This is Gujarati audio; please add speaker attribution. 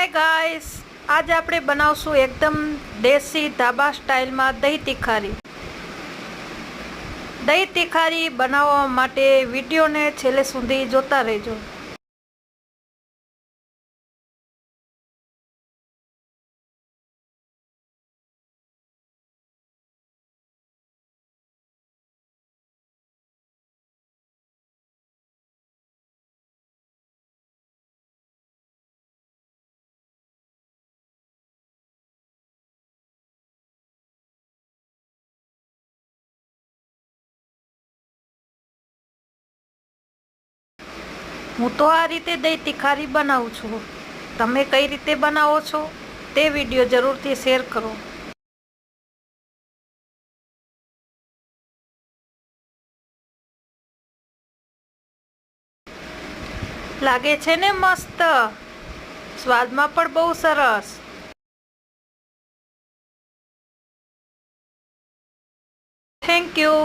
Speaker 1: हाय गाइस, आज આપણે બનાવશું એકદમ દેશી ધાબા સ્ટાઇલમાં દહીં તિખારી। દહીં તિખારી બનાવવા માટે વિડીયોને છેલ્લે સુધી જોતા રહેજો। હું તો આ રીતે દહીં તિખારી બનાવું છું। તમે કઈ રીતે બનાવો છો તે વિડીયો જરૂરથી શેર કરો। લાગે છે ને મસ્ત, સ્વાદમાં પણ બહુ સરસ। Thank you.